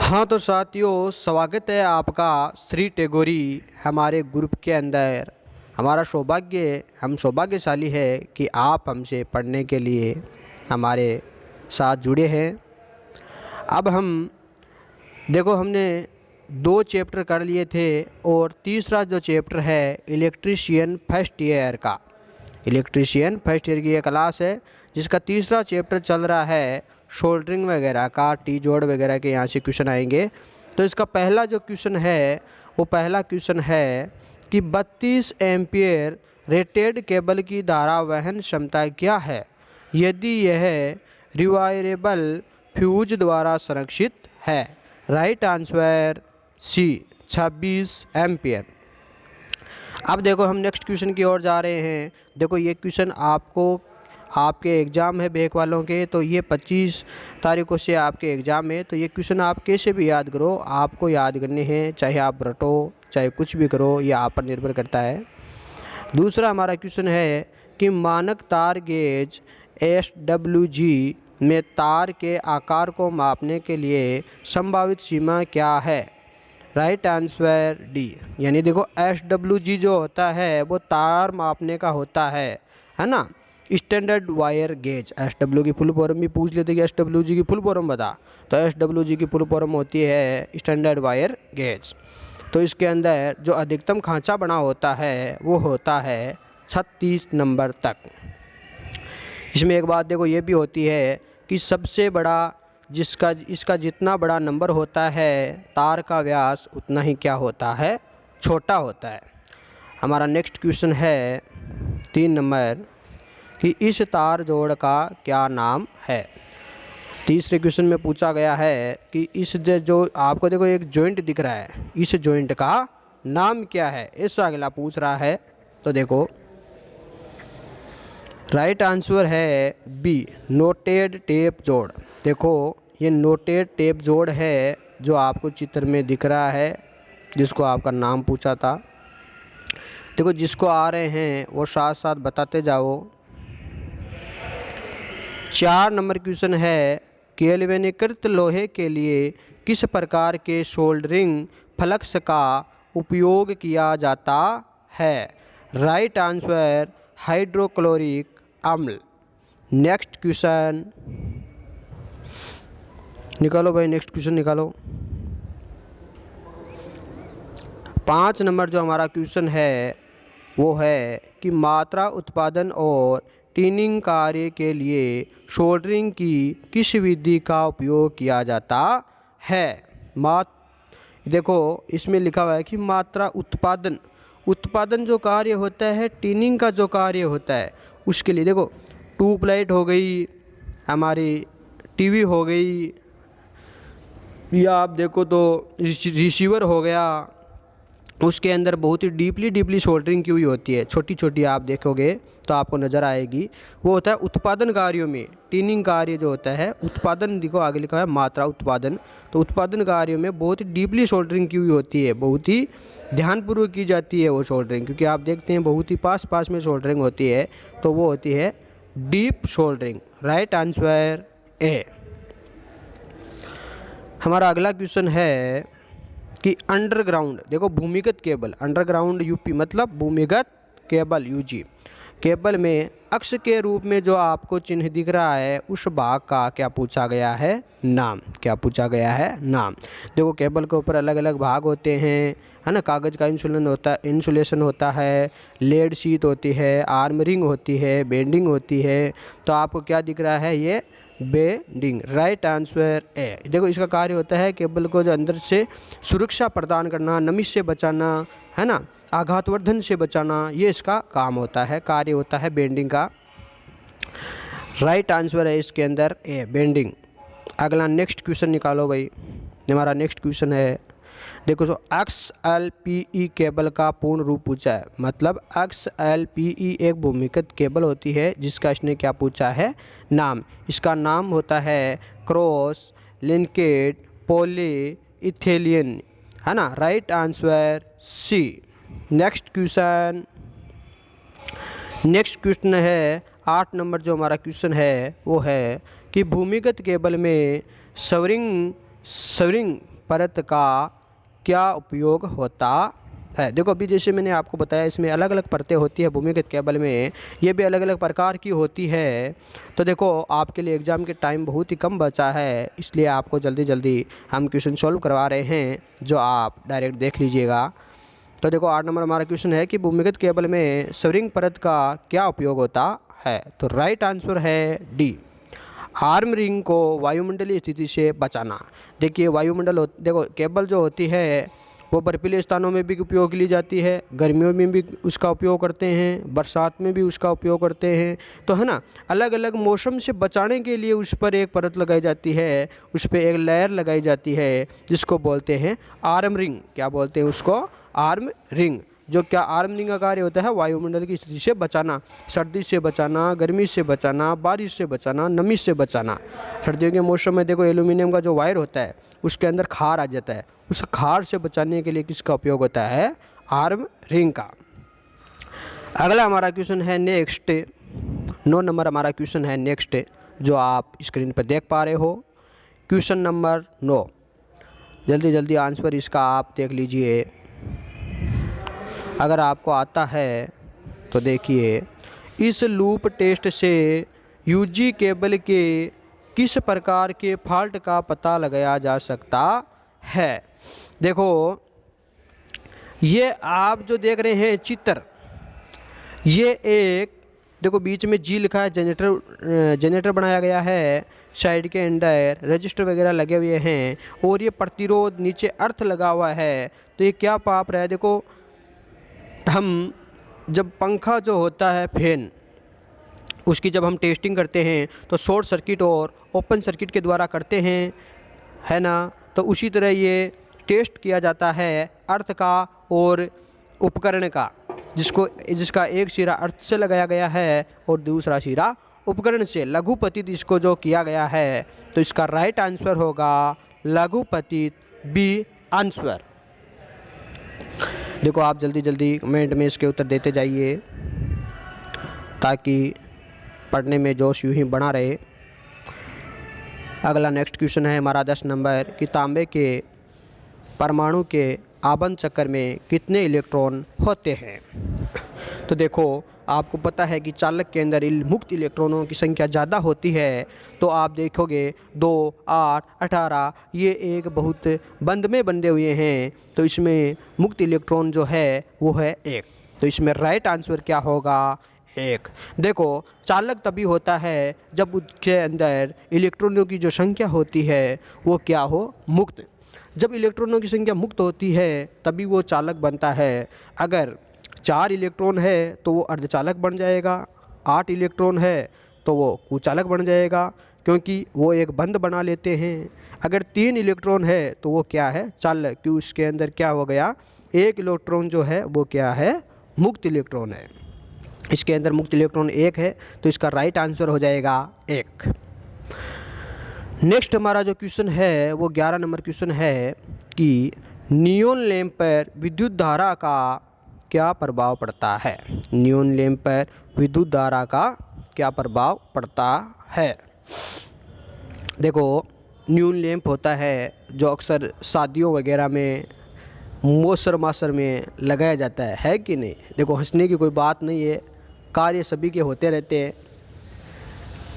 हाँ तो साथियों, स्वागत है आपका श्री टेगोरी हमारे ग्रुप के अंदर। हम सौभाग्यशाली है कि आप हमसे पढ़ने के लिए हमारे साथ जुड़े हैं। अब हम देखो, हमने 2 चैप्टर कर लिए थे और तीसरा जो चैप्टर है इलेक्ट्रीशियन फर्स्ट ईयर की ये क्लास है, जिसका तीसरा चैप्टर चल रहा है सोल्डरिंग वगैरह का, टी जोड़ वगैरह के यहाँ से क्वेश्चन आएंगे। तो इसका पहला जो क्वेश्चन है वो पहला क्वेश्चन है कि 32 एम्पियर रेटेड केबल की धारा वहन क्षमता क्या है यदि यह रिवायरेबल फ्यूज द्वारा संरक्षित है। Right answer C 26 ampere. अब देखो, हम नेक्स्ट क्वेश्चन की ओर जा रहे हैं। देखो, ये क्वेश्चन आपके एग्ज़ाम है बैक वालों के, तो ये 25 तारीखों से आपके एग्ज़ाम है। तो ये क्वेश्चन आप कैसे भी याद करो, आपको याद करने हैं, चाहे आप रटो चाहे कुछ भी करो, ये आप पर निर्भर करता है। दूसरा हमारा क्वेश्चन है कि मानक तार गेज SWG में तार के आकार को मापने के लिए संभावित सीमा क्या है। Right answer D. यानी देखो, SWG जो होता है वो तार मापने का होता है ना। स्टैंडर्ड वायर गेज, SW की फुल फॉर्म भी पूछ लेते कि SWG की फुल फॉर्म बता, तो SWG की फुल फॉर्म होती है स्टैंडर्ड वायर गेज। तो इसके अंदर जो अधिकतम खांचा बना होता है वो होता है 36 नंबर तक। इसमें एक बात देखो ये भी होती है कि सबसे बड़ा इसका जितना बड़ा नंबर होता है तार का व्यास उतना ही क्या होता है, छोटा होता है। हमारा नेक्स्ट क्वेश्चन है 3 नंबर कि इस तार जोड़ का क्या नाम है। तीसरे क्वेश्चन में पूछा गया है कि इस जो आपको देखो एक जॉइंट दिख रहा है, इस जॉइंट का नाम क्या है, ऐसा अगला पूछ रहा है। तो देखो, राइट आंसर है बी, नोटेड टेप जोड़। देखो, ये नोटेड टेप जोड़ है जो आपको चित्र में दिख रहा है, जिसको आपका नाम पूछा था। देखो, जिसको आ रहे हैं वो साथ साथ बताते जाओ। 4 नंबर क्वेश्चन है गैल्वेनीकृत लोहे के लिए किस प्रकार के सोल्डरिंग फ्लक्स का उपयोग किया जाता है। राइट आंसर हाइड्रोक्लोरिक अम्ल। नेक्स्ट क्वेश्चन निकालो भाई, नेक्स्ट क्वेश्चन निकालो। 5 नंबर जो हमारा क्वेश्चन है वो है कि मात्रा उत्पादन और टीनिंग कार्य के लिए सोल्डरिंग की किस विधि का उपयोग किया जाता है। देखो, इसमें लिखा हुआ है कि मात्रा उत्पादन जो कार्य होता है, टीनिंग का जो कार्य होता है, उसके लिए देखो ट्यूबलाइट हो गई, हमारी टीवी हो गई, या आप देखो तो रिसीवर हो गया, उसके अंदर बहुत ही डीपली सोल्डरिंग की हुई होती है। छोटी छोटी आप देखोगे तो आपको नज़र आएगी। वो होता है उत्पादन कार्यों में। टीनिंग कार्य जो होता है, उत्पादन देखो आगे लिखा है मात्रा उत्पादन, तो उत्पादन कार्यों में बहुत ही डीपली सोल्डरिंग की हुई होती है, बहुत ही ध्यानपूर्वक की जाती है वो सोल्डरिंग, क्योंकि आप देखते हैं बहुत ही पास में सोल्डरिंग होती है, तो वो होती है deep soldering. Right answer A. हमारा अगला क्वेश्चन है कि अंडरग्राउंड, देखो भूमिगत केबल, अंडरग्राउंड यूपी मतलब भूमिगत केबल यूजी, केबल में अक्ष के रूप में जो आपको चिन्ह दिख रहा है उस भाग का क्या पूछा गया है, नाम। क्या पूछा गया है, नाम। देखो, केबल के ऊपर अलग अलग भाग होते हैं, है ना। कागज़ का इंसुलेशन होता है, लेड शीट होती है, आर्मरिंग होती है, बेंडिंग होती है। तो आपको क्या दिख रहा है, ये बेंडिंग। Right answer A. देखो, इसका कार्य होता है केबल को जो अंदर से सुरक्षा प्रदान करना, नमी से बचाना, है ना, आघातवर्धन से बचाना, ये इसका काम होता है, कार्य होता है बेंडिंग का। राइट आंसर है इसके अंदर ए, बेंडिंग। अगला नेक्स्ट क्वेश्चन निकालो भाई। हमारा नेक्स्ट क्वेश्चन है, देखो, जो XLPE केबल का पूर्ण रूप पूछा है, मतलब XLPE एक भूमिगत केबल होती है जिसका इसने क्या पूछा है, नाम। इसका नाम होता है क्रॉस लिंकेड पॉली इथिलीन, है ना। Right answer C. Next question है 8 नंबर जो हमारा क्वेश्चन है वो है कि भूमिगत केबल में सवरिंग परत का क्या उपयोग होता है। देखो अभी जैसे मैंने आपको बताया इसमें अलग अलग परतें होती है भूमिगत केबल में, ये भी अलग अलग प्रकार की होती है। तो देखो आपके लिए एग्ज़ाम के टाइम बहुत ही कम बचा है, इसलिए आपको जल्दी जल्दी हम क्वेश्चन सॉल्व करवा रहे हैं, जो आप डायरेक्ट देख लीजिएगा। तो देखो 8 नंबर हमारा क्वेश्चन है कि भूमिगत केबल में सवरिंग परत का क्या उपयोग होता है। तो राइट आंसर है डी, आर्म रिंग को वायुमंडलीय स्थिति से बचाना। देखिए वायुमंडल देखो केबल जो होती है वो बर्फीले स्थानों में भी उपयोग ली जाती है, गर्मियों में भी उसका उपयोग करते हैं, बरसात में भी उसका उपयोग करते हैं। तो है ना, अलग अलग मौसम से बचाने के लिए उस पर एक परत लगाई जाती है, उस पर एक लेयर लगाई जाती है, जिसको बोलते हैं आर्म रिंग। क्या बोलते हैं उसको? Arm ring. जो क्या आर्म रिंग का कार्य होता है? वायुमंडल की स्थिति से बचाना, सर्दी से बचाना, गर्मी से बचाना, बारिश से बचाना, नमी से बचाना। सर्दियों के मौसम में देखो एल्यूमिनियम का जो वायर होता है उसके अंदर खार आ जाता है, उस खार से बचाने के लिए किसका उपयोग होता है? आर्म रिंग का। अगला हमारा क्वेश्चन है नेक्स्ट, 9 नंबर हमारा क्वेश्चन है नेक्स्ट, जो आप स्क्रीन पर देख पा रहे हो। क्वेश्चन नंबर 9, जल्दी जल्दी आंसर इसका आप देख लीजिए। अगर आपको आता है तो देखिए, इस लूप टेस्ट से यूजी केबल के किस प्रकार के फॉल्ट का पता लगाया जा सकता है। देखो ये आप जो देख रहे हैं चित्र, ये एक देखो बीच में जी लिखा है, जनरेटर बनाया गया है, साइड के अंदर रजिस्टर वगैरह लगे हुए हैं, और ये प्रतिरोध नीचे अर्थ लगा हुआ है। तो ये क्या पाप रहा है? देखो हम जब पंखा जो होता है फैन, उसकी जब हम टेस्टिंग करते हैं तो शॉर्ट सर्किट और ओपन सर्किट के द्वारा करते हैं, है ना। तो उसी तरह ये टेस्ट किया जाता है अर्थ का और उपकरण का, जिसका एक सिरा अर्थ से लगाया गया है और दूसरा सिरा उपकरण से, लघुपतित इसको जो किया गया है। तो इसका राइट आंसर होगा लघुपतित, बी आंसर। देखो आप जल्दी जल्दी कमेंट में इसके उत्तर देते जाइए, ताकि पढ़ने में जोश यूँ ही बना रहे। अगला नेक्स्ट क्वेश्चन है हमारा 10 नंबर कि तांबे के परमाणु के आबंध चक्र में कितने इलेक्ट्रॉन होते हैं। तो देखो आपको पता है कि चालक के अंदर मुक्त इलेक्ट्रॉनों की संख्या ज़्यादा होती है। तो आप देखोगे 2, 8, 18 ये एक बहुत बंद में बंधे हुए हैं, तो इसमें मुक्त इलेक्ट्रॉन जो है वो है 1। तो इसमें राइट आंसर क्या होगा? 1। देखो चालक तभी होता है जब उसके अंदर इलेक्ट्रॉनों की जो संख्या होती है वो क्या हो? मुक्त। जब इलेक्ट्रॉनों की संख्या मुक्त होती है तभी वो चालक बनता है। अगर 4 इलेक्ट्रॉन है तो वो अर्धचालक बन जाएगा, 8 इलेक्ट्रॉन है तो वो कुचालक बन जाएगा, क्योंकि वो एक बंध बना लेते हैं। अगर 3 इलेक्ट्रॉन है तो वो क्या है? चालक, क्योंकि उसके अंदर क्या हो गया? 1 इलेक्ट्रॉन जो है वो क्या है? मुक्त इलेक्ट्रॉन है। इसके अंदर मुक्त इलेक्ट्रॉन 1 है, तो इसका राइट आंसर हो जाएगा 1। नेक्स्ट हमारा जो क्वेश्चन है वो 11 नंबर क्वेश्चन है कि नियॉन लैंप पर विद्युत धारा का क्या प्रभाव पड़ता है। नियॉन लैंप पर विद्युत धारा का क्या प्रभाव पड़ता है। देखो नियॉन लैंप होता है जो अक्सर शादियों वगैरह में, मौसर मासर में लगाया जाता है कि नहीं। देखो हंसने की कोई बात नहीं है, कार्य सभी के होते रहते हैं।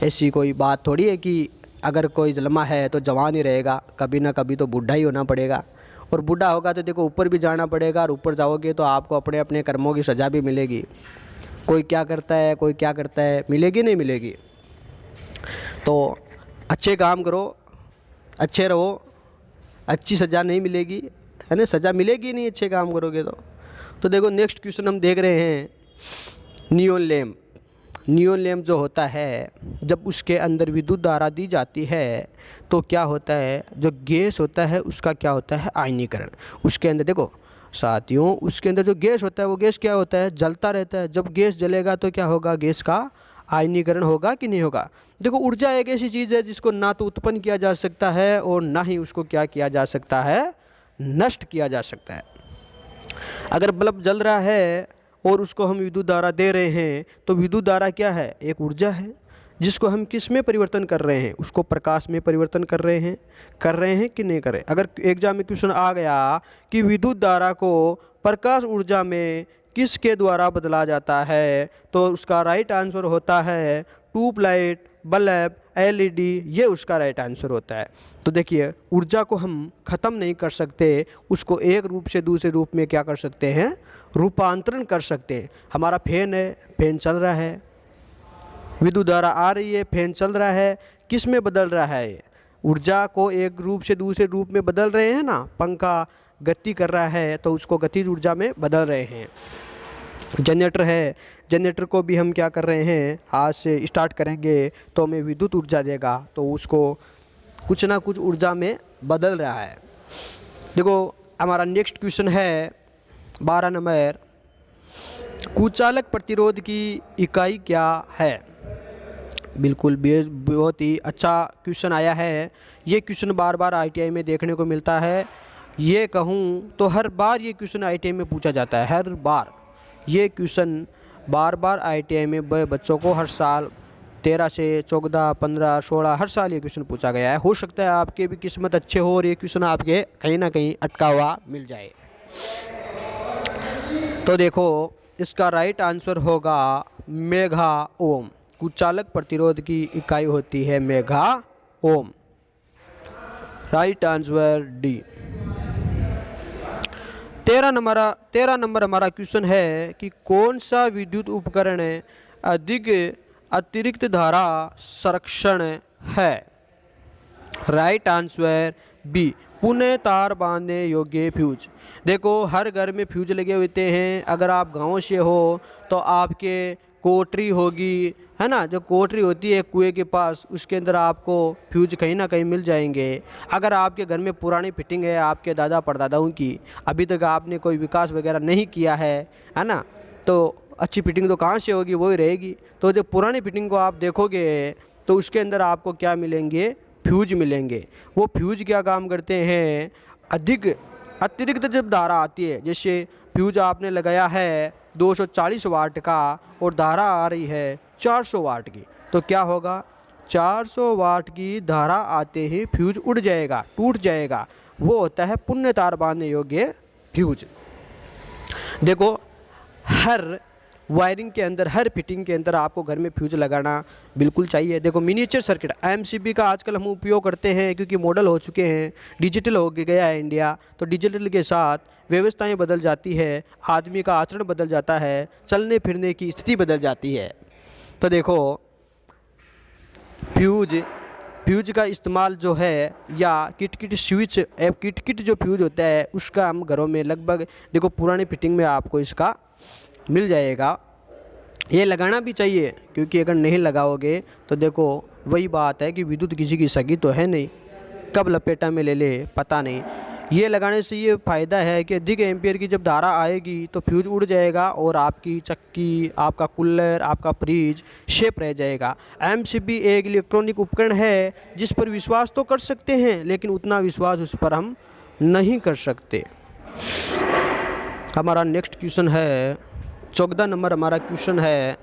ऐसी कोई बात थोड़ी है कि अगर कोई जन्मा है तो जवान ही रहेगा, कभी ना कभी तो बूढ़ा ही होना पड़ेगा, और बूढ़ा होगा तो देखो ऊपर भी जाना पड़ेगा, और ऊपर जाओगे तो आपको अपने अपने कर्मों की सज़ा भी मिलेगी। कोई क्या करता है, कोई क्या करता है, मिलेगी नहीं मिलेगी। तो अच्छे काम करो, अच्छे रहो, अच्छी सज़ा नहीं मिलेगी, है ना। सज़ा मिलेगी नहीं अच्छे काम करोगे तो देखो नेक्स्ट क्वेश्चन हम देख रहे हैं नियॉन लैंप। नियॉन लैंप जो होता है जब उसके अंदर विद्युत धारा दी जाती है तो क्या होता है? जो गैस होता है उसका क्या होता है? आयनीकरण। उसके अंदर देखो साथियों, उसके अंदर जो गैस होता है वो गैस क्या होता है? जलता रहता है। जब गैस जलेगा तो क्या होगा? गैस का आयनीकरण होगा कि नहीं होगा। देखो ऊर्जा एक ऐसी चीज़ है जिसको ना तो उत्पन्न किया जा सकता है और ना ही उसको क्या किया जा सकता है? नष्ट किया जा सकता है। अगर बल्ब जल रहा है और उसको हम विद्युत धारा दे रहे हैं तो विद्युत धारा क्या है? एक ऊर्जा है। जिसको हम किस में परिवर्तन कर रहे हैं, उसको प्रकाश में परिवर्तन कर रहे हैं कि नहीं कर रहे। अगर एग्जाम में क्वेश्चन आ गया कि विद्युत धारा को प्रकाश ऊर्जा में किसके द्वारा बदला जाता है, तो उसका राइट आंसर होता है ट्यूबलाइट, बल्ब, एलईडी, ये उसका राइट आंसर होता है। तो देखिए, ऊर्जा को हम ख़त्म नहीं कर सकते, उसको एक रूप से दूसरे रूप में क्या कर सकते हैं, रूपांतरण कर सकते हैं। हमारा फैन है, फैन चल रहा है, विद्युत धारा आ रही है, फैन चल रहा है, किस में बदल रहा है, ऊर्जा को एक रूप से दूसरे रूप में बदल रहे हैं ना। पंखा गति कर रहा है तो उसको गतिज ऊर्जा में बदल रहे हैं। जनरेटर है, जनरेटर को भी हम क्या कर रहे हैं, हाथ से स्टार्ट करेंगे तो हमें विद्युत ऊर्जा देगा, तो उसको कुछ ना कुछ ऊर्जा में बदल रहा है। देखो हमारा नेक्स्ट क्वेश्चन है 12 नंबर, कुचालक प्रतिरोध की इकाई क्या है। बिल्कुल बहुत ही अच्छा क्वेश्चन आया है। ये क्वेश्चन बार बार ITI में देखने को मिलता है। ये कहूँ तो हर बार ये क्वेश्चन ITI में पूछा जाता है, हर बार ये क्वेश्चन बार बार ITI में बच्चों को हर साल 13 से 14, 15, 16 हर साल ये क्वेश्चन पूछा गया है। हो सकता है आपके भी किस्मत अच्छे हो और ये क्वेश्चन आपके कहीं ना कहीं अटका हुआ मिल जाए। तो देखो इसका राइट आंसर होगा मेगा ओम। कुचालक प्रतिरोध की इकाई होती है mega ohm. Right answer D. 13 number हमारा क्वेश्चन है कि कौन सा विद्युत उपकरण अधिक अतिरिक्त धारा संरक्षण है। राइट आंसर बी, पुनः तार बांधने योग्य फ्यूज। देखो हर घर में फ्यूज लगे होते हैं। अगर आप गांव से हो तो आपके कोठरी होगी, है ना, जो कोठरी होती है कुएं के पास, उसके अंदर आपको फ्यूज कहीं ना कहीं मिल जाएंगे। अगर आपके घर में पुरानी फिटिंग है आपके दादा परदादाओं की, अभी तक आपने कोई विकास वगैरह नहीं किया है ना, तो अच्छी फिटिंग तो कहाँ से होगी, वही रहेगी। तो जब पुरानी फिटिंग को आप देखोगे तो उसके अंदर आपको क्या मिलेंगे, फ्यूज मिलेंगे। वो फ्यूज क्या काम करते हैं, अतिरिक्त जब धारा आती है, जैसे फ्यूज आपने लगाया है 240 वाट का और धारा आ रही है 400 वाट की, तो क्या होगा, 400 वाट की धारा आते ही फ्यूज उड़ जाएगा, टूट जाएगा। वो होता है पुनः तार बांधने योग्य फ्यूज। देखो हर वायरिंग के अंदर, हर फिटिंग के अंदर आपको घर में फ्यूज लगाना बिल्कुल चाहिए। देखो मिनिएचर सर्किट MCB का आजकल हम उपयोग करते हैं क्योंकि मॉडल हो चुके हैं, डिजिटल हो गया है इंडिया। तो डिजिटल के साथ व्यवस्थाएं बदल जाती है, आदमी का आचरण बदल जाता है, चलने फिरने की स्थिति बदल जाती है। तो देखो फ्यूज का इस्तेमाल जो है, या किट स्विच किट जो फ्यूज होता है उसका हम घरों में लगभग, देखो पुरानी फिटिंग में आपको इसका मिल जाएगा। ये लगाना भी चाहिए क्योंकि अगर नहीं लगाओगे तो देखो वही बात है कि विद्युत किसी की सगी तो है नहीं, कब लपेटा में ले ले पता नहीं। ये लगाने से ये फ़ायदा है कि अधिक एम्पियर की जब धारा आएगी तो फ्यूज उड़ जाएगा और आपकी चक्की, आपका कूलर, आपका फ्रिज शेप रह जाएगा। MCB एक इलेक्ट्रॉनिक उपकरण है जिस पर विश्वास तो कर सकते हैं, लेकिन उतना विश्वास उस पर हम नहीं कर सकते। हमारा नेक्स्ट क्वेश्चन है 14 नंबर हमारा क्वेश्चन है,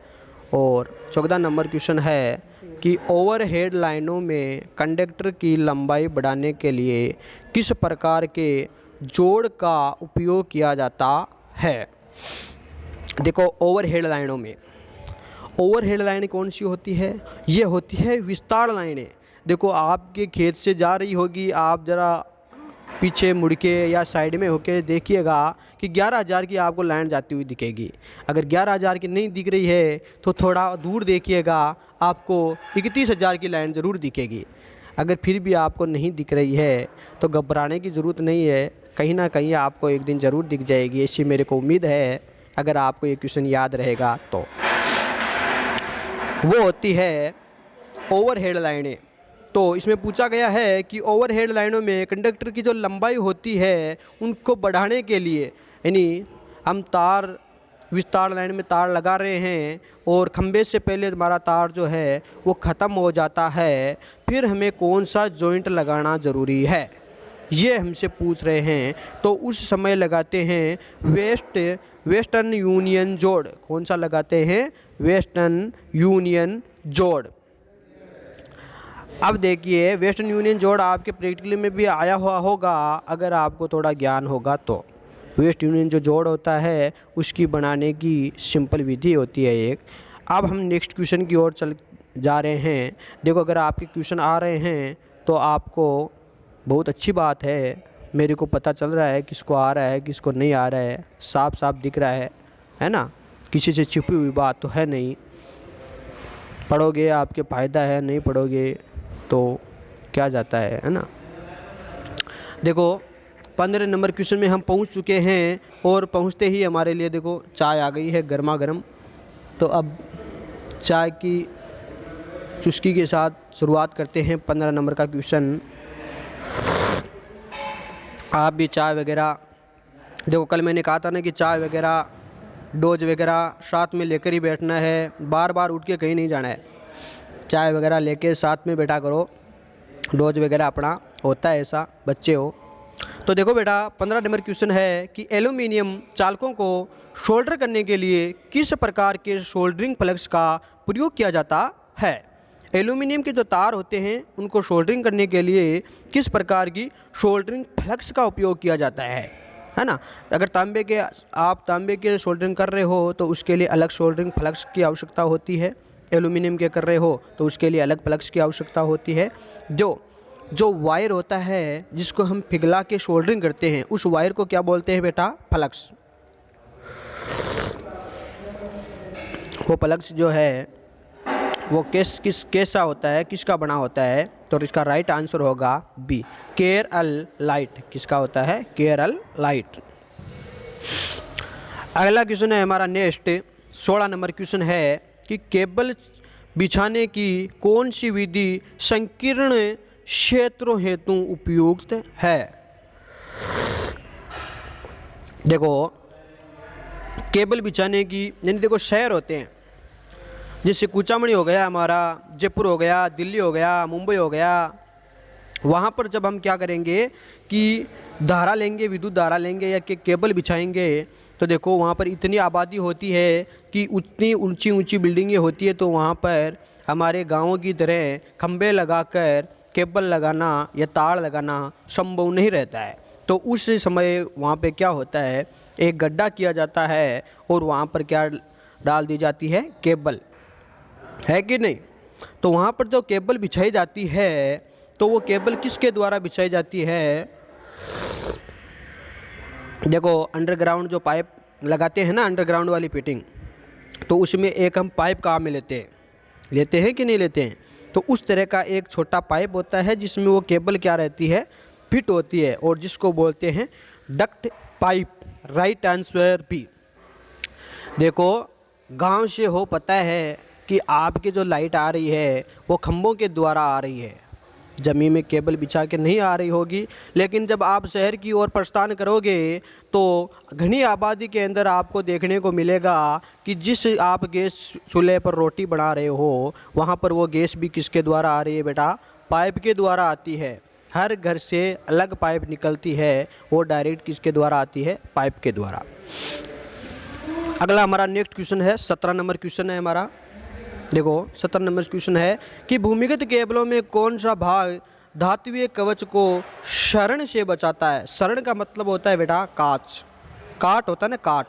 और 14 नंबर क्वेश्चन है कि ओवरहेड लाइनों में कंडक्टर की लंबाई बढ़ाने के लिए किस प्रकार के जोड़ का उपयोग किया जाता है। देखो ओवरहेड लाइनों में, ओवरहेड लाइन कौन सी होती है, ये होती है विस्तार लाइनें। देखो आपके खेत से जा रही होगी, आप ज़रा पीछे मुड़ के या साइड में होके देखिएगा कि 11,000 की आपको लाइन जाती हुई दिखेगी। अगर 11,000 की नहीं दिख रही है तो थोड़ा दूर देखिएगा, आपको 31,000 की लाइन ज़रूर दिखेगी। अगर फिर भी आपको नहीं दिख रही है तो घबराने की ज़रूरत नहीं है, कहीं ना कहीं आपको एक दिन ज़रूर दिख जाएगी, ऐसी मेरे को उम्मीद है। अगर आपको ये क्वेश्चन याद रहेगा तो वो होती है ओवरहेड लाइनें। तो इसमें पूछा गया है कि ओवरहेड लाइनों में कंडक्टर की जो लंबाई होती है उनको बढ़ाने के लिए, यानी हम तार विस्तार लाइन में तार लगा रहे हैं और खंभे से पहले हमारा तार जो है वो ख़त्म हो जाता है, फिर हमें कौन सा जॉइंट लगाना ज़रूरी है, ये हमसे पूछ रहे हैं। तो उस समय लगाते हैं वेस्टर्न यूनियन जोड़। कौन सा लगाते हैं, वेस्टर्न यूनियन जोड़। अब देखिए वेस्टर्न यूनियन जोड़ आपके प्रैक्टिकल में भी आया हुआ होगा, अगर आपको थोड़ा ज्ञान होगा तो। वेस्ट यूनियन जो जोड़ होता है उसकी बनाने की सिंपल विधि होती है एक। अब हम नेक्स्ट क्वेश्चन की ओर चल जा रहे हैं। देखो अगर आपके क्वेश्चन आ रहे हैं तो आपको बहुत अच्छी बात है, मेरे को पता चल रहा है किसको आ रहा है किसको नहीं आ रहा है, साफ साफ दिख रहा है ना, किसी से छिपी हुई बात तो है नहीं। पढ़ोगे आपके फ़ायदा है, नहीं पढ़ोगे तो क्या जाता है ना। देखो 15 नंबर क्वेश्चन में हम पहुंच चुके हैं और पहुंचते ही हमारे लिए देखो चाय आ गई है गर्मा गर्म। तो अब चाय की चुस्की के साथ शुरुआत करते हैं 15 नंबर का क्वेश्चन। आप भी चाय वगैरह, देखो कल मैंने कहा था ना कि चाय वगैरह डोज वगैरह साथ में लेकर ही बैठना है, बार बार उठ के कहीं नहीं जाना है। चाय वगैरह लेके साथ में बैठा करो, डोज वगैरह अपना होता है ऐसा, बच्चे हो तो। देखो बेटा 15 नंबर क्वेश्चन है कि एल्यूमिनियम चालकों को सोल्डर करने के लिए किस प्रकार के सोल्डरिंग फ्लक्स का प्रयोग किया जाता है। एल्यूमिनियम के जो तार होते हैं उनको सोल्डरिंग करने के लिए किस प्रकार की सोल्डरिंग फ्लक्स का उपयोग किया जाता है ना। अगर आप तांबे के सोल्डरिंग कर रहे हो तो उसके लिए अलग सोल्डरिंग फ्लक्स की आवश्यकता होती है, एल्यूमिनियम के कर रहे हो तो उसके लिए अलग फ्लक्स की आवश्यकता होती है। जो वायर होता है जिसको हम पिघला के सोल्डरिंग करते हैं उस वायर को क्या बोलते हैं बेटा, फ्लक्स। वो फ्लक्स जो है वो कैसा होता है, किसका बना होता है, तो इसका राइट आंसर होगा बी, केरल लाइट। किसका होता है, केरल लाइट। अगला क्वेश्चन है हमारा नेक्स्ट 16 नंबर क्वेश्चन है कि केबल बिछाने की कौन सी विधि संकीर्ण क्षेत्रों हेतु उपयुक्त है। देखो केबल बिछाने की, यानी देखो शहर होते हैं जैसे कुचामणी हो गया हमारा, जयपुर हो गया, दिल्ली हो गया, मुंबई हो गया, वहाँ पर जब हम क्या करेंगे कि धारा लेंगे, विद्युत धारा लेंगे या केबल बिछाएंगे तो देखो वहाँ पर इतनी आबादी होती है कि उतनी ऊंची ऊंची बिल्डिंगें होती है, तो वहाँ पर हमारे गाँवों की तरह खंबे लगाकर केबल लगाना या तार लगाना संभव नहीं रहता है। तो उस समय वहाँ पे क्या होता है, एक गड्ढा किया जाता है और वहाँ पर क्या डाल दी जाती है, केबल, है कि नहीं। तो वहाँ पर जो केबल बिछाई जाती है तो वो केबल किसके द्वारा बिछाई जाती है। देखो अंडरग्राउंड जो पाइप लगाते हैं ना, अंडरग्राउंड वाली फिटिंग, तो उसमें एक हम पाइप काम में लेते हैं कि नहीं लेते हैं। तो उस तरह का एक छोटा पाइप होता है जिसमें वो केबल क्या रहती है, फिट होती है, और जिसको बोलते हैं duct pipe. Right answer B. देखो गांव से हो पता है कि आपकी जो लाइट आ रही है वो खंभों के द्वारा आ रही है, ज़मीन में केबल बिछा के नहीं आ रही होगी। लेकिन जब आप शहर की ओर प्रस्थान करोगे तो घनी आबादी के अंदर आपको देखने को मिलेगा कि जिस आप गैस चूल्हे पर रोटी बना रहे हो वहाँ पर वो गैस भी किसके द्वारा आ रही है बेटा, पाइप के द्वारा आती है। हर घर से अलग पाइप निकलती है, वो डायरेक्ट किसके द्वारा आती है, पाइप के द्वारा। अगला हमारा नेक्स्ट क्वेश्चन है 17 नंबर क्वेश्चन है हमारा। देखो 17 नंबर क्वेश्चन है कि भूमिगत केबलों में कौन सा भाग धात्विक कवच को क्षरण से बचाता है। क्षरण का मतलब होता है बेटा काट होता है ना, काट।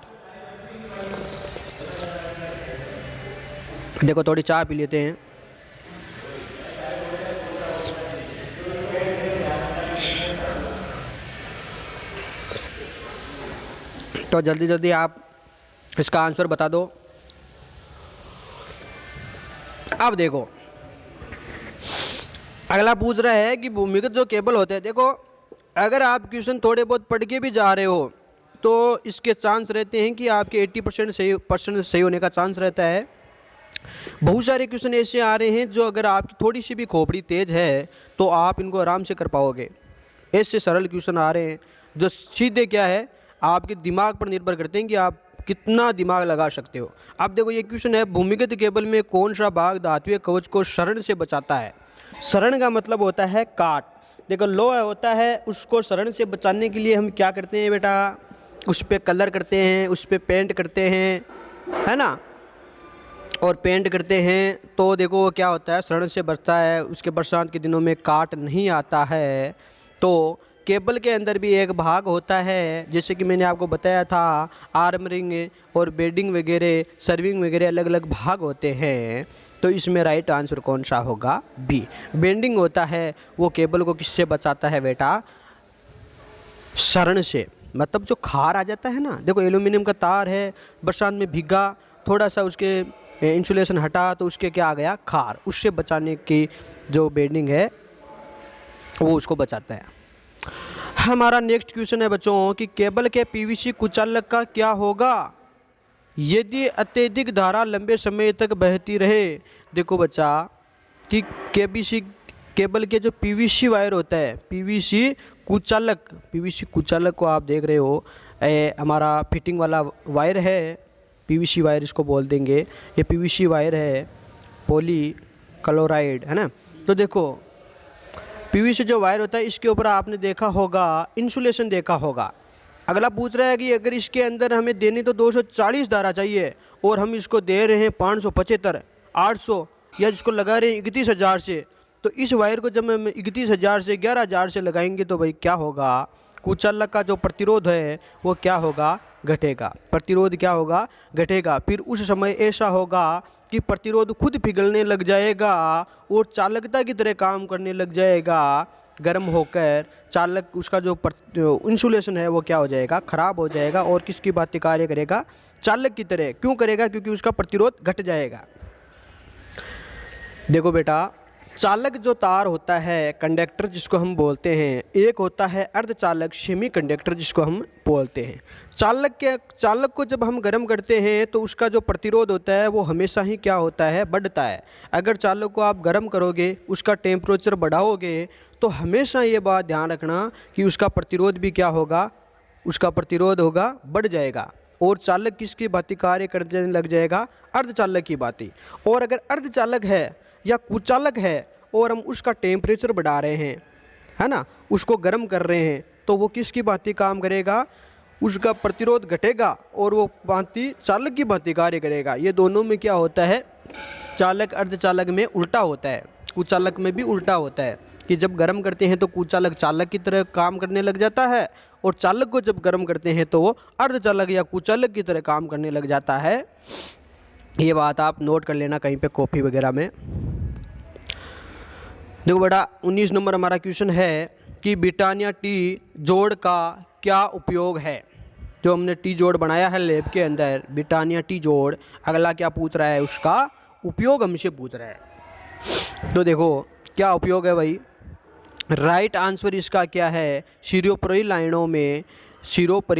देखो थोड़ी चाय पी लेते हैं। तो जल्दी जल्दी आप इसका आंसर बता दो। अब देखो अगला पूछ रहा है कि भूमिगत जो केबल होते हैं, देखो अगर आप क्वेश्चन थोड़े बहुत पढ़ के भी जा रहे हो तो इसके चांस रहते हैं कि आपके 80% सही होने का चांस रहता है। बहुत सारे क्वेश्चन ऐसे आ रहे हैं जो अगर आपकी थोड़ी सी भी खोपड़ी तेज है तो आप इनको आराम से कर पाओगे। ऐसे सरल क्वेश्चन आ रहे हैं जो सीधे क्या है, आपके दिमाग पर निर्भर करते हैं कि आप कितना दिमाग लगा सकते हो। अब देखो ये क्वेश्चन है भूमिगत केबल में कौन सा भाग धात्विक कवच को क्षरण से बचाता है। क्षरण का मतलब होता है काट। देखो लोहा होता है, उसको क्षरण से बचाने के लिए हम क्या करते हैं बेटा, उस पर कलर करते हैं, उस पर पेंट करते हैं, है ना। और पेंट करते हैं तो देखो क्या होता है, सड़न से बचता है, उसके बरसात के दिनों में काट नहीं आता है। तो केबल के अंदर भी एक भाग होता है, जैसे कि मैंने आपको बताया था, आर्मरिंग और बेडिंग वगैरह, सर्विंग वगैरह अलग अलग भाग होते हैं। तो इसमें राइट आंसर कौन सा होगा? बी। बेंडिंग होता है वो केबल को किससे बचाता है बेटा? सड़न से, मतलब जो खार आ जाता है ना, देखो एल्यूमिनियम का तार है, बरसात में भीगा, थोड़ा सा उसके इंसुलेशन हटा तो उसके क्या आ गया? खार। उससे बचाने की जो बेंडिंग है वो उसको बचाता है। हमारा नेक्स्ट क्वेश्चन है बच्चों कि केबल के पीवीसी कुचालक का क्या होगा यदि अत्यधिक धारा लंबे समय तक बहती रहे? देखो बच्चा कि केबल के जो पीवीसी वायर होता है, पीवीसी कुचालक को आप देख रहे हो, हमारा फिटिंग वाला वायर है, पीवीसी वायर इसको बोल देंगे। ये पीवीसी वायर है, पॉली क्लोराइड है ना। तो देखो पीवीसी जो वायर होता है इसके ऊपर आपने देखा होगा इंसुलेशन देखा होगा। अगला पूछ रहा है कि अगर इसके अंदर हमें देनी तो 240 धारा चाहिए और हम इसको दे रहे हैं 575, 800 या जिसको लगा रहे हैं 31,000 से, तो इस वायर को जब हम 31,000 से 11,000 से लगाएंगे तो भाई क्या होगा? कुचालक का जो प्रतिरोध है वो क्या होगा? घटेगा। प्रतिरोध क्या होगा? घटेगा। फिर उस समय ऐसा होगा कि प्रतिरोध खुद पिघलने लग जाएगा और चालकता की तरह काम करने लग जाएगा। गर्म होकर चालक उसका जो इंसुलेशन है वो क्या हो जाएगा? खराब हो जाएगा और किसकी भांति कार्य करेगा? चालक की तरह। क्यों करेगा? क्योंकि उसका प्रतिरोध घट जाएगा। देखो बेटा, चालक जो तार होता है, कंडक्टर जिसको हम बोलते हैं, एक होता है अर्धचालक सेमी कंडक्टर जिसको हम बोलते हैं। चालक को जब हम गर्म करते हैं तो उसका जो प्रतिरोध होता है वो हमेशा ही क्या होता है? बढ़ता है। अगर चालक को आप गर्म करोगे, उसका टेम्परेचर बढ़ाओगे, तो हमेशा ये बात ध्यान रखना कि उसका प्रतिरोध भी क्या होगा? उसका प्रतिरोध होगा, बढ़ जाएगा और चालक किसकी भांति कार्य करने लग जाएगा? अर्धचालक की भांति। और अगर अर्धचालक है या कुचालक है और हम उसका टेम्परेचर बढ़ा रहे हैं, है ना, उसको गर्म कर रहे हैं, तो वो किसकी भांति काम करेगा? उसका प्रतिरोध घटेगा और वो भांति चालक की भांति कार्य करेगा। ये दोनों में क्या होता है? चालक अर्धचालक में उल्टा होता है, कुचालक में भी उल्टा होता है कि जब गर्म करते हैं तो कुचालक चालक की तरह काम करने लग जाता है और चालक को जब गर्म करते हैं तो वो अर्धचालक या कुचालक की तरह काम करने लग जाता है। ये बात आप नोट कर लेना कहीं पे कॉपी वगैरह में। देखो बेटा, 19 नंबर हमारा क्वेश्चन है कि ब्रिटानिया टी जोड़ का क्या उपयोग है? जो हमने टी जोड़ बनाया है लैब के अंदर, ब्रिटानिया टी जोड़, अगला क्या पूछ रहा है? उसका उपयोग हमसे पूछ रहा है। तो देखो क्या उपयोग है भाई? राइट आंसर इसका क्या है? सिरोपरी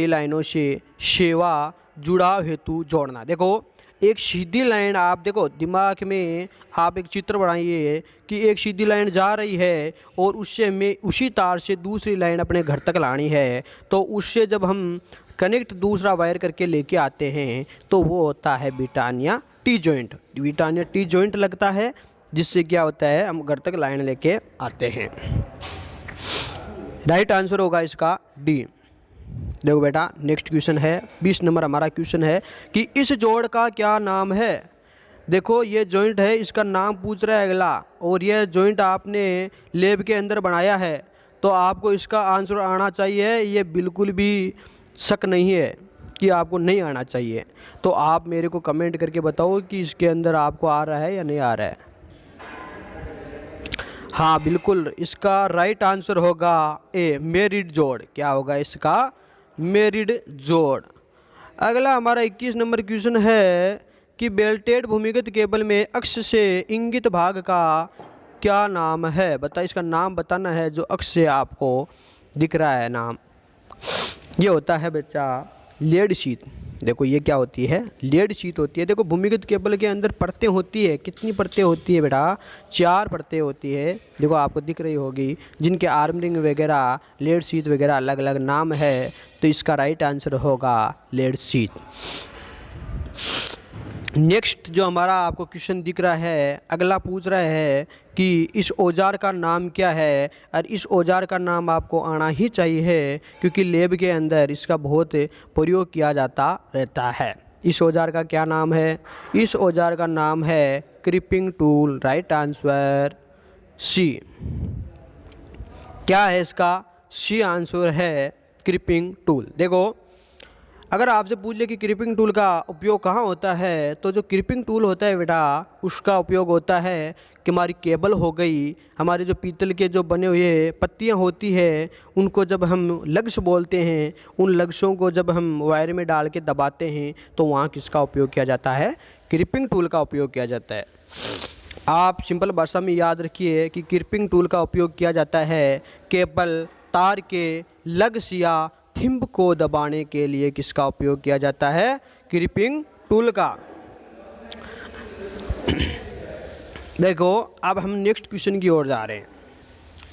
लाइनों से सेवा जुड़ाव हेतु जोड़ना। देखो एक सीधी लाइन, आप देखो दिमाग में आप एक चित्र बनाइए कि एक सीधी लाइन जा रही है और उससे हमें उसी तार से दूसरी लाइन अपने घर तक लानी है, तो उससे जब हम कनेक्ट दूसरा वायर करके लेके आते हैं तो वो होता है Britannia T joint. Britannia T joint लगता है जिससे क्या होता है? हम घर तक लाइन लेके आते हैं। राइट आंसर होगा इसका डी। देखो बेटा, नेक्स्ट क्वेश्चन है, 20 नंबर हमारा क्वेश्चन है कि इस जोड़ का क्या नाम है? देखो ये जॉइंट है, इसका नाम पूछ रहा है अगला, और यह जॉइंट आपने लैब के अंदर बनाया है तो आपको इसका आंसर आना चाहिए। ये बिल्कुल भी शक नहीं है कि आपको नहीं आना चाहिए। तो आप मेरे को कमेंट करके बताओ कि इसके अंदर आपको आ रहा है या नहीं आ रहा है। हाँ बिल्कुल, इसका राइट आंसर होगा ए, मेरिड जोड़। क्या होगा इसका? मेरिड जोड़। अगला हमारा 21 नंबर क्वेश्चन है कि बेल्टेड भूमिगत केबल में अक्ष से इंगित भाग का क्या नाम है? बता, इसका नाम बताना है जो अक्ष से आपको दिख रहा है नाम। ये होता है बच्चा लेड शीट। देखो ये क्या होती है? लेड शीट होती है। देखो भूमिगत केबल के अंदर परतें होती है, कितनी परतें होती है बेटा? 4 परतें होती है। देखो आपको दिख रही होगी, जिनके आर्मरिंग वगैरह, लेड शीट वगैरह अलग अलग नाम है। तो इसका राइट आंसर होगा लेड शीट। नेक्स्ट जो हमारा आपको क्वेश्चन दिख रहा है, अगला पूछ रहा है कि इस औजार का नाम क्या है? और इस औजार का नाम आपको आना ही चाहिए क्योंकि लैब के अंदर इसका बहुत प्रयोग किया जाता रहता है। इस औजार का क्या नाम है? इस औजार का नाम है creeping tool. Right answer C. क्या है इसका? सी आंसर है क्रीपिंग टूल। देखो अगर आपसे पूछ ले कि क्रीपिंग टूल का उपयोग कहाँ होता है, तो जो क्रीपिंग टूल होता है बेटा, उसका उपयोग होता है कि हमारी केबल हो गई, हमारे जो पीतल के जो बने हुए पत्तियाँ होती है, उनको जब हम लग्स बोलते हैं, उन लग्सों को जब हम वायर में डाल के दबाते हैं तो वहाँ किसका उपयोग किया जाता है? क्रीपिंग टूल का उपयोग किया जाता है। आप सिंपल भाषा में याद रखिए कि क्रीपिंग टूल का उपयोग किया जाता है केबल, तार के लग्स या थिम्ब को दबाने के लिए। किसका उपयोग किया जाता है? क्रीपिंग टूल का। देखो अब हम नेक्स्ट क्वेश्चन की ओर जा रहे हैं।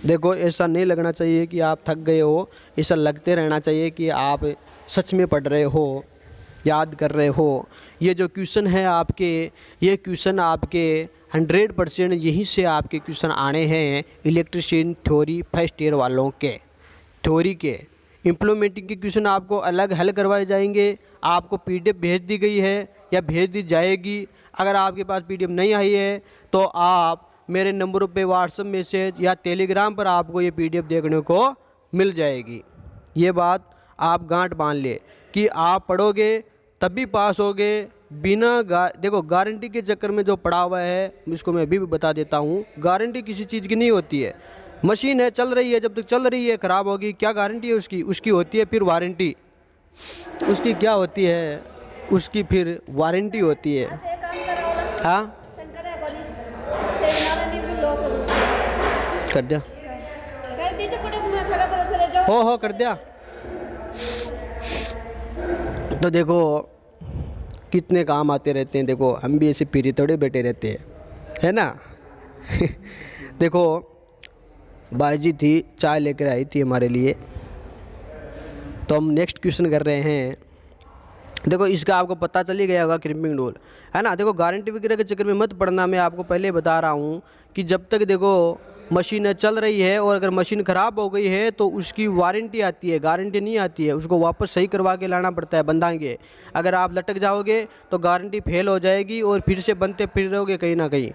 देखो ऐसा नहीं लगना चाहिए कि आप थक गए हो, ऐसा लगते रहना चाहिए कि आप सच में पढ़ रहे हो, याद कर रहे हो। ये जो क्वेश्चन है आपके, ये क्वेश्चन आपके 100% यहीं से आपके क्वेश्चन आने हैं इलेक्ट्रीशियन थ्योरी फर्स्ट ईयर वालों के। थ्योरी के इम्प्लीमेंटिंग के क्वेश्चन आपको अलग हल करवाए जाएंगे। आपको पीडीएफ भेज दी गई है या भेज दी जाएगी। अगर आपके पास पीडीएफ नहीं आई है तो आप मेरे नंबरों पे व्हाट्सएप मैसेज या टेलीग्राम पर आपको ये पीडीएफ देखने को मिल जाएगी। ये बात आप गांठ बांध ले कि आप पढ़ोगे तभी पास होगे। बिना देखो गारंटी के चक्कर में जो पड़ा हुआ है, इसको मैं अभी भी बता देता हूँ, गारंटी किसी चीज़ की नहीं होती है। मशीन है, चल रही है, जब तक चल रही है ख़राब होगी, क्या गारंटी है उसकी? उसकी होती है फिर वारंटी। उसकी क्या होती है? उसकी फिर वारंटी होती है। हाँ कर दिया, हो कर दिया। तो देखो कितने काम आते रहते हैं। देखो हम भी ऐसे पीरी थोड़े बैठे रहते हैं, है ना। देखो बाजी थी, चाय लेकर आई थी हमारे लिए। तो हम नेक्स्ट क्वेश्चन कर रहे हैं। देखो इसका आपको पता चल ही गया होगा क्रीपिंग टूल, है ना। देखो गारंटी वगैरह के चक्कर में मत पड़ना। मैं आपको पहले बता रहा हूँ कि जब तक देखो मशीन चल रही है और अगर मशीन ख़राब हो गई है तो उसकी वारंटी आती है, गारंटी नहीं आती है। उसको वापस सही करवा के लाना पड़ता है बंधाएंगे। अगर आप लटक जाओगे तो गारंटी फेल हो जाएगी और फिर से बनते फिर रहोगे कहीं ना कहीं,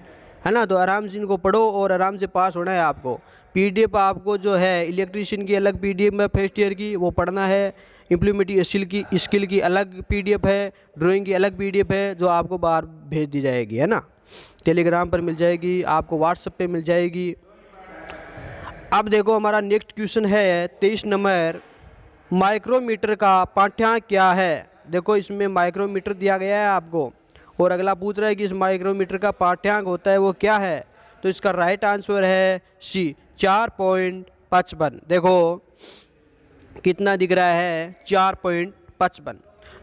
है ना। तो आराम से इनको पढ़ो और आराम से पास होना है आपको। पीडीएफ आपको जो है इलेक्ट्रीशियन की अलग पीडीएफ है फर्स्ट ईयर की, वो पढ़ना है। इम्प्लीमेंटिंग स्किल की अलग पीडीएफ है, ड्राइंग की अलग पीडीएफ है जो आपको बाहर भेज दी जाएगी, है ना। टेलीग्राम पर मिल जाएगी, आपको व्हाट्सएप पे मिल जाएगी। अब देखो हमारा नेक्स्ट क्वेश्चन है 23 नंबर, माइक्रोमीटर का पाठ्यांक क्या है? देखो इसमें माइक्रोमीटर दिया गया है आपको और अगला पूछ रहा है कि इस माइक्रोमीटर का पाठ्यांक होता है वो क्या है? तो इसका राइट आंसर है सी 4.55। देखो कितना दिख रहा है? 4.55।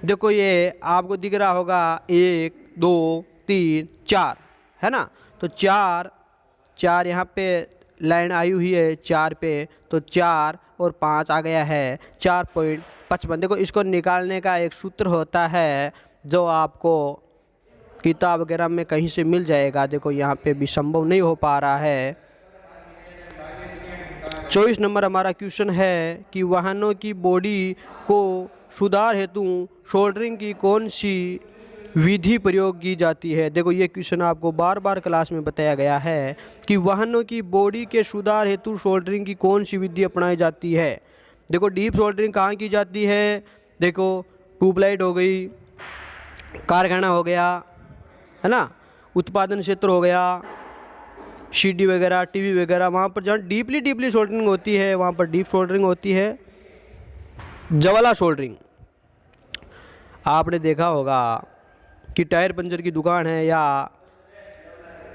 देखो ये आपको दिख रहा होगा 1 2 3 4, है ना। तो 4 यहाँ पे लाइन आई हुई है 4 पे, तो 4 और 5 आ गया है 4.55। देखो इसको निकालने का एक सूत्र होता है जो आपको किताब वगैरह में कहीं से मिल जाएगा। देखो यहाँ पे भी संभव नहीं हो पा रहा है। 24 नंबर हमारा क्वेश्चन है कि वाहनों की बॉडी को सुधार हेतु सोल्डरिंग की कौन सी विधि प्रयोग की जाती है? देखो ये क्वेश्चन आपको बार बार क्लास में बताया गया है कि वाहनों की बॉडी के सुधार हेतु सोल्डरिंग की कौन सी विधि अपनाई जाती है। देखो डीप सोल्डरिंग कहाँ की जाती है? देखो ट्यूबलाइट हो गई, कारखाना हो गया, है ना, उत्पादन क्षेत्र हो गया, सीडी वगैरह, टीवी वगैरह, वहाँ पर जहाँ डीपली सोल्डरिंग होती है वहाँ पर डीप सोल्डरिंग होती है। ज्वाला सोल्डरिंग आपने देखा होगा कि टायर पंचर की दुकान है या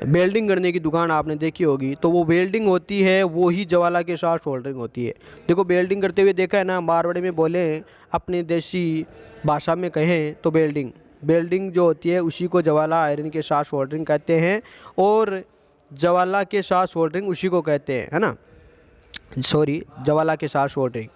वेल्डिंग करने की दुकान आपने देखी होगी, तो वो वेल्डिंग होती है, वो ही ज्वाला के साथ सोल्डरिंग होती है। देखो वेल्डिंग करते हुए देखा है ना, मारवाड़ी में बोले, अपनी देसी भाषा में कहें तो वेल्डिंग जो होती है उसी को ज्वाला आयरन के साथ सोल्डरिंग कहते हैं और ज्वाला के साथ सोल्डरिंग उसी को कहते हैं, है ना। सॉरी, ज्वाला के साथ सोल्डरिंग।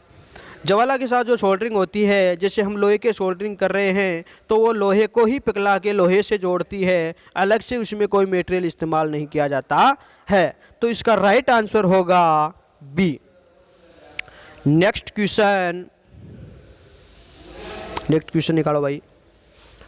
ज्वाला के साथ जो सोल्डरिंग होती है, जैसे हम लोहे के सोल्डरिंग कर रहे हैं तो वो लोहे को ही पिघला के लोहे से जोड़ती है, अलग से उसमें कोई मटेरियल इस्तेमाल नहीं किया जाता है। तो इसका राइट आंसर होगा बी। नेक्स्ट क्वेश्चन निकालो भाई।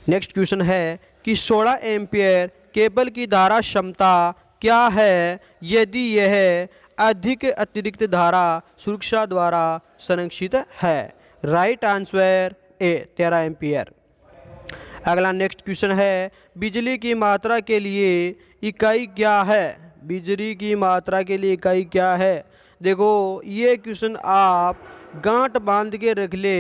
नेक्स्ट क्वेश्चन है कि 16 एम्पियर केबल की धारा क्षमता क्या है यदि यह अधिक अतिरिक्त धारा सुरक्षा द्वारा संरक्षित है। Right answer A 13 ampere. अगला नेक्स्ट क्वेश्चन है बिजली की मात्रा के लिए इकाई क्या है। बिजली की मात्रा के लिए इकाई क्या है। देखो ये क्वेश्चन आप गांठ बांध के रख ले।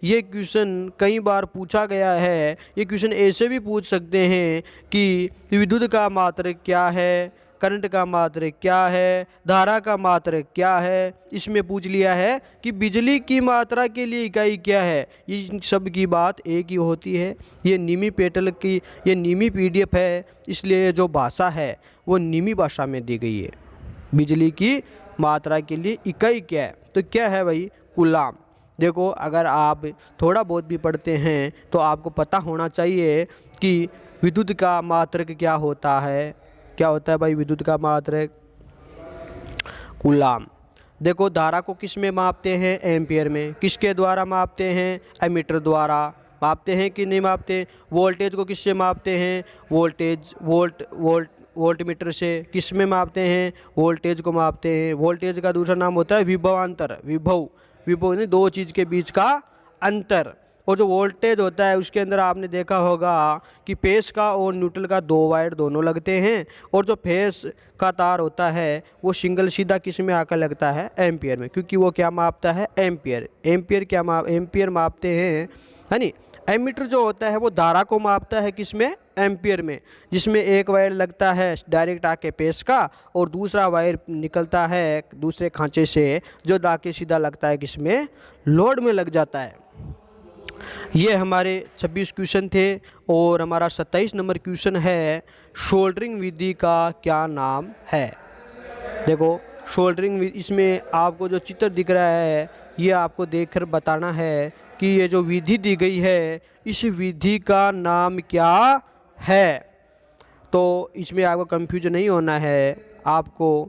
ये क्वेश्चन कई बार पूछा गया है। ये क्वेश्चन ऐसे भी पूछ सकते हैं कि विद्युत का मात्रक क्या है, करंट का मात्रक क्या है, धारा का मात्रक क्या है। इसमें पूछ लिया है कि बिजली की मात्रा के लिए इकाई क्या है। ये सब की बात एक ही होती है। ये नीमी पेटल की ये नीमी पीडीएफ है, इसलिए जो भाषा है वो नीमी भाषा में दी गई है। बिजली की मात्रा के लिए इकाई क्या है, तो क्या है भाई, कूलाम। देखो अगर आप थोड़ा बहुत भी पढ़ते हैं तो आपको पता होना चाहिए कि विद्युत का मात्रक क्या होता है। क्या होता है भाई विद्युत का मात्रक, कूलाम। देखो धारा को किस में मापते हैं, एम्पियर में। किसके द्वारा मापते हैं, एमीटर द्वारा। मापते हैं कि नहीं मापते। वोल्टेज को किससे मापते हैं, वोल्टेज वोल्ट मीटर से। किस में मापते हैं, वोल्टेज को मापते हैं। वोल्टेज का दूसरा नाम होता है विभवांतर। विभव यानी दो चीज़ के बीच का अंतर। और जो वोल्टेज होता है उसके अंदर आपने देखा होगा कि फेस का और न्यूट्रल का दो वायर दोनों लगते हैं। और जो फेस का तार होता है वो सिंगल सीधा किस में आकर लगता है, एम्पियर में, क्योंकि वो क्या मापता है, एम्पियर। एम्पियर मापते हैं, है नी। एमीटर जो होता है वो धारा को मापता है किस में, एम्पियर में, जिसमें एक वायर लगता है डायरेक्ट आके पेस का और दूसरा वायर निकलता है दूसरे खांचे से जो जाके सीधा लगता है किसमें, लोड में लग जाता है। ये हमारे 26 क्वेश्चन थे और हमारा 27 नंबर क्वेश्चन है सोल्डरिंग विधि का क्या नाम है। देखो सोल्डरिंग, इसमें आपको जो चित्र दिख रहा है ये आपको देखकर बताना है कि ये जो विधि दी गई है इस विधि का नाम क्या है। तो इसमें आपको कंफ्यूजन नहीं होना है, आपको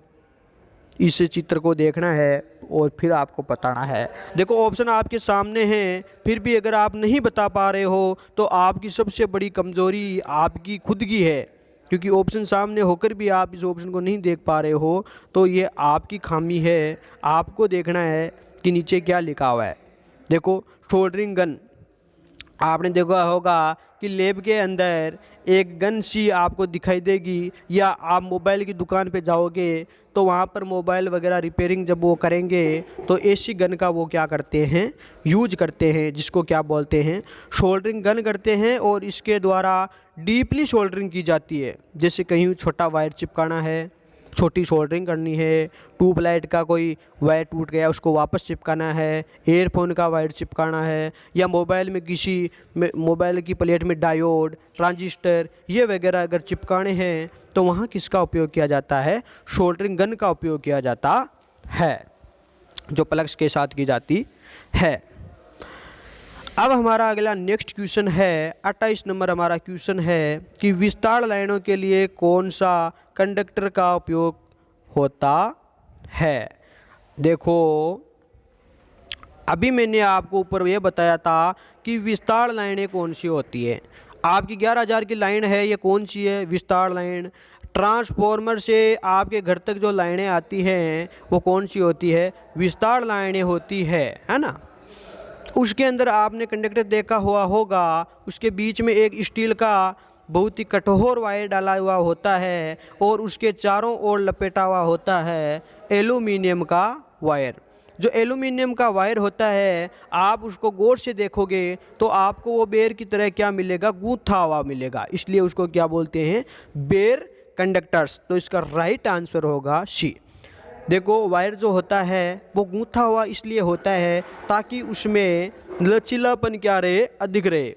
इस चित्र को देखना है और फिर आपको बताना है। देखो ऑप्शन आपके सामने हैं, फिर भी अगर आप नहीं बता पा रहे हो तो आपकी सबसे बड़ी कमज़ोरी आपकी खुद की है, क्योंकि ऑप्शन सामने होकर भी आप इस ऑप्शन को नहीं देख पा रहे हो तो ये आपकी खामी है। आपको देखना है कि नीचे क्या लिखा हुआ है। देखो सोल्डरिंग गन, आपने देखा होगा कि लैब के अंदर एक गन सी आपको दिखाई देगी, या आप मोबाइल की दुकान पे जाओगे तो वहाँ पर मोबाइल वगैरह रिपेयरिंग जब वो करेंगे तो ऐसी गन का वो क्या करते हैं, यूज करते हैं, जिसको क्या बोलते हैं, सोल्डरिंग गन करते हैं। और इसके द्वारा डीपली सोल्डरिंग की जाती है। जैसे कहीं छोटा वायर चिपकाना है, छोटी सोल्डरिंग करनी है, ट्यूबलाइट का कोई वायर टूट गया उसको वापस चिपकाना है, एयरफोन का वायर चिपकाना है, या मोबाइल में किसी मोबाइल की प्लेट में डायोड, ट्रांजिस्टर ये वगैरह अगर चिपकाने हैं तो वहाँ किसका उपयोग किया जाता है, सोल्डरिंग गन का उपयोग किया जाता है, जो प्लग्स के साथ की जाती है। अब हमारा अगला नेक्स्ट क्वेश्चन है 28 नंबर हमारा क्वेश्चन है कि विस्तार लाइनों के लिए कौन सा कंडक्टर का उपयोग होता है। देखो अभी मैंने आपको ऊपर ये बताया था कि विस्तार लाइनें कौन सी होती है। आपकी 11,000 की लाइन है, ये कौन सी है, विस्तार लाइन। ट्रांसफॉर्मर से आपके घर तक जो लाइनें आती हैं वो कौन सी होती है, विस्तार लाइनें होती है ना। उसके अंदर आपने कंडक्टर देखा हुआ होगा, उसके बीच में एक स्टील का बहुत ही कठोर वायर डाला हुआ होता है और उसके चारों ओर लपेटा हुआ होता है एल्यूमिनियम का वायर। जो एल्यूमिनियम का वायर होता है आप उसको गौर से देखोगे तो आपको वो बेर की तरह क्या मिलेगा, गूंथा हुआ मिलेगा, इसलिए उसको क्या बोलते हैं, बेर कंडक्टर्स। तो इसका राइट आंसर होगा सी। देखो वायर जो होता है वो गूंथा हुआ इसलिए होता है ताकि उसमें लचीलापन क्या रहे, अधिक रहे।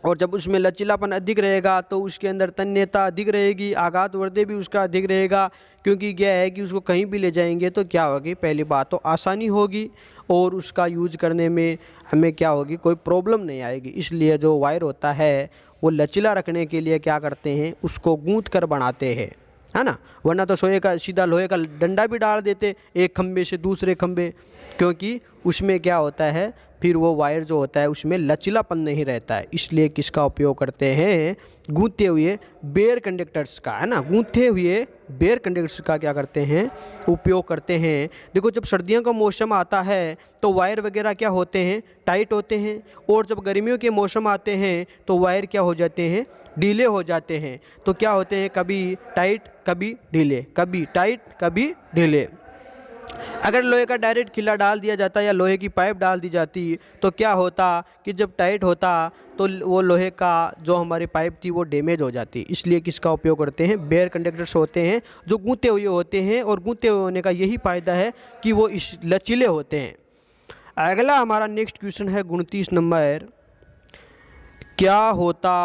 और जब उसमें लचीलापन अधिक रहेगा तो उसके अंदर तन्यता अधिक रहेगी, आघात वर्धे भी उसका अधिक रहेगा, क्योंकि क्या है कि उसको कहीं भी ले जाएंगे तो क्या होगी, पहली बात तो आसानी होगी और उसका यूज करने में हमें क्या होगी, कोई प्रॉब्लम नहीं आएगी। इसलिए जो वायर होता है वो लचीला रखने के लिए क्या करते हैं, उसको गूंथ कर बनाते हैं, है ना। वरना तो सोए का सीधा लोहे का डंडा भी डाल देते एक खंबे से दूसरे खंबे, क्योंकि उसमें क्या होता है, फिर वो वायर जो होता है उसमें लचीलापन नहीं रहता है। इसलिए किसका उपयोग करते हैं, गूंथे हुए बेयर कंडक्टर्स का, है ना, गूंथे हुए बेयर कंडक्टर्स का क्या करते हैं, उपयोग करते हैं। देखो जब सर्दियों का मौसम आता है तो वायर वगैरह क्या होते हैं, टाइट होते हैं, और जब गर्मियों के मौसम आते हैं तो वायर क्या हो जाते हैं, ढीले हो जाते हैं। तो क्या होते हैं, कभी टाइट कभी ढीले, कभी टाइट कभी ढीले। अगर लोहे का डायरेक्ट खिल्ला डाल दिया जाता या लोहे की पाइप डाल दी जाती तो क्या होता कि जब टाइट होता तो वो लोहे का जो हमारी पाइप थी वो डैमेज हो जाती। इसलिए किसका उपयोग करते हैं, बेयर कंडक्टर्स होते हैं जो गूंथे हुए होते हैं, और गूंथे हुए होने का यही फ़ायदा है कि वो इस लचीले होते हैं। अगला हमारा नेक्स्ट क्वेश्चन है 29 नंबर, क्या होता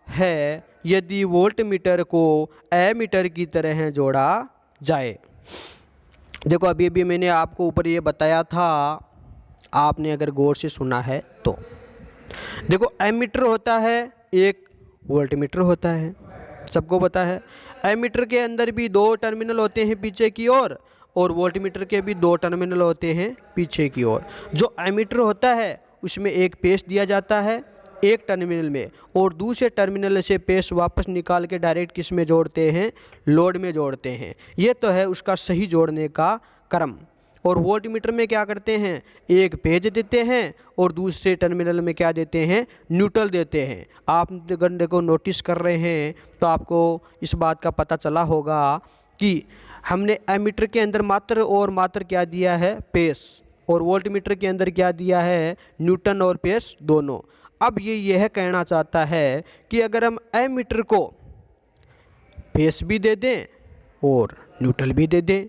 है यदि वोल्ट मीटर को एमीटर की तरह जोड़ा जाए। देखो अभी अभी मैंने आपको ऊपर ये बताया था, आपने अगर गौर से सुना है तो। देखो एमीटर होता है, एक वोल्ट मीटर होता है, सबको पता है। एमीटर के अंदर भी दो टर्मिनल होते हैं पीछे की ओर, और वोल्ट मीटर के भी दो टर्मिनल होते हैं पीछे की ओर। जो एमीटर होता है उसमें एक पेच दिया जाता है एक टर्मिनल में, और दूसरे टर्मिनल से पेच वापस निकाल के डायरेक्ट किस में जोड़ते हैं, लोड में जोड़ते हैं। ये तो है उसका सही जोड़ने का क्रम। और वोल्ट मीटर में क्या करते हैं, एक पेज देते हैं और दूसरे टर्मिनल में क्या देते हैं, न्यूट्रल देते हैं। आप अगर देखो नोटिस कर रहे हैं तो आपको इस बात का पता चला होगा कि हमने एमीटर के अंदर मात्र और मात्र क्या दिया है, पेस, और वोल्ट मीटर के अंदर क्या दिया है, न्यूटन और पेस दोनों। अब ये यह कहना चाहता है कि अगर हम एमीटर को पेस भी दे दें और न्यूट्रल भी दे दें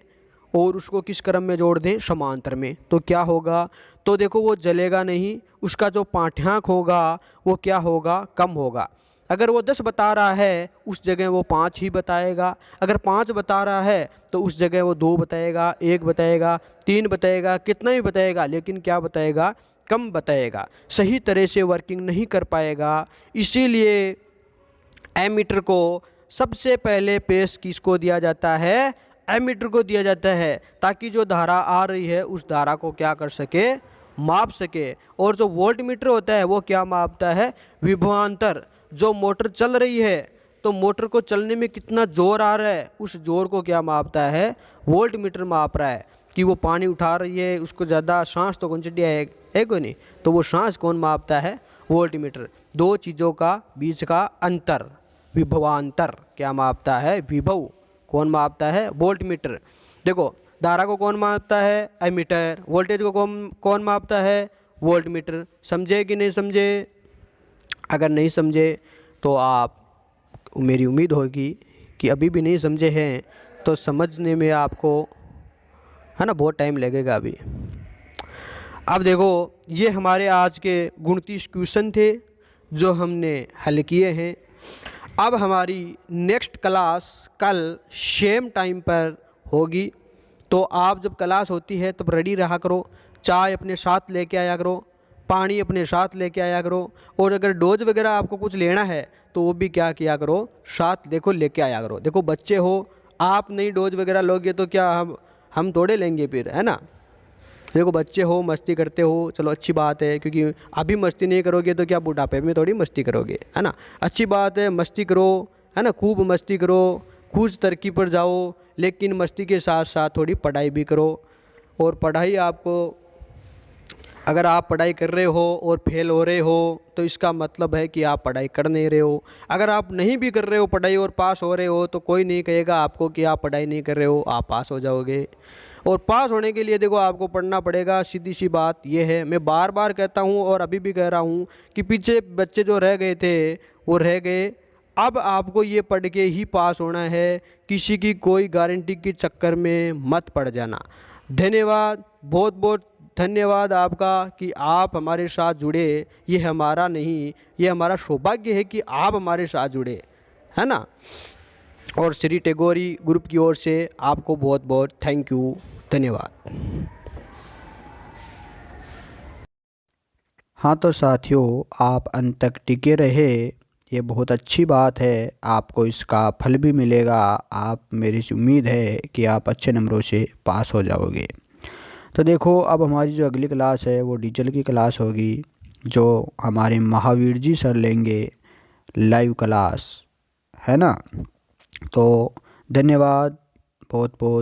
और उसको किस क्रम में जोड़ दें, समांतर में, तो क्या होगा, तो देखो वो जलेगा नहीं, उसका जो पाठ्यांक होगा वो क्या होगा, कम होगा। अगर वो 10 बता रहा है उस जगह वो 5 ही बताएगा, अगर 5 बता रहा है तो उस जगह वो 2 बताएगा, 1 बताएगा, 3 बताएगा, कितना ही बताएगा, लेकिन क्या बताएगा, कम बताएगा, सही तरह से वर्किंग नहीं कर पाएगा। इसीलिए एमीटर को सबसे पहले पेश किसको दिया जाता है, एमीटर को दिया जाता है, ताकि जो धारा आ रही है उस धारा को क्या कर सके, माप सके। और जो वोल्ट मीटर होता है वो क्या मापता है, विभवांतर। जो मोटर चल रही है तो मोटर को चलने में कितना जोर आ रहा है, उस जोर को क्या मापता है, वोल्ट मीटर माप रहा है। कि वो पानी उठा रही है, उसको ज़्यादा सांस तो कौन चढ़िया है कोई नहीं, तो वो सांस कौन मापता है, वोल्ट मीटर। दो चीज़ों का बीच का अंतर, विभवांतर, क्या मापता है, विभव कौन मापता है, वोल्ट मीटर। देखो धारा को कौन मापता है, एमीटर। वोल्टेज को कौन मापता है, वोल्ट मीटर। समझे कि नहीं समझे? अगर नहीं समझे तो आप, मेरी उम्मीद होगी कि अभी भी नहीं समझे हैं, तो समझने में आपको, है ना, बहुत टाइम लगेगा अभी। अब देखो ये हमारे आज के 29 क्वेश्चन थे जो हमने हल किए हैं। अब हमारी नेक्स्ट क्लास कल सेम टाइम पर होगी, तो आप जब क्लास होती है तब रेडी रहा करो, चाय अपने साथ लेके आया करो, पानी अपने साथ लेके आया करो, और अगर डोज वगैरह आपको कुछ लेना है तो वो भी क्या किया करो, साथ देखो लेके आया करो। देखो बच्चे हो, आप नहीं डोज वगैरह लोगे तो क्या हम थोड़े लेंगे फिर, है ना। देखो बच्चे हो, मस्ती करते हो, चलो अच्छी बात है, क्योंकि अभी मस्ती नहीं करोगे तो क्या बुढ़ापे में थोड़ी मस्ती करोगे, है ना। अच्छी बात है, मस्ती करो, है ना, खूब मस्ती करो, खुद तरक्की पर जाओ, लेकिन मस्ती के साथ साथ थोड़ी पढ़ाई भी करो। और पढ़ाई आपको, अगर आप पढ़ाई कर रहे हो और फेल हो रहे हो तो इसका मतलब है कि आप पढ़ाई कर नहीं रहे हो। अगर आप नहीं भी कर रहे हो पढ़ाई और पास हो रहे हो तो कोई नहीं कहेगा आपको कि आप पढ़ाई नहीं कर रहे हो, आप पास हो जाओगे। और पास होने के लिए देखो आपको पढ़ना पड़ेगा, सीधी सी बात ये है। मैं बार बार कहता हूँ और अभी भी कह रहा हूँ कि पीछे बच्चे जो रह गए थे वो रह गए, अब आपको ये पढ़ के ही पास होना है, किसी की कोई गारंटी के चक्कर में मत पड़ जाना। धन्यवाद, बहुत बहुत धन्यवाद आपका कि आप हमारे साथ जुड़े। ये हमारा नहीं, ये हमारा सौभाग्य है कि आप हमारे साथ जुड़े, है ना। और श्री टेगोरी ग्रुप की ओर से आपको बहुत बहुत थैंक यू, धन्यवाद। हाँ तो साथियों, आप अंत तक टिके रहे, ये बहुत अच्छी बात है, आपको इसका फल भी मिलेगा। आप, मेरी उम्मीद है कि आप अच्छे नंबरों से पास हो जाओगे। तो देखो अब हमारी जो अगली क्लास है वो डीजल की क्लास होगी, जो हमारे महावीर जी सर लेंगे लाइव क्लास, है ना। तो धन्यवाद बहुत बहुत।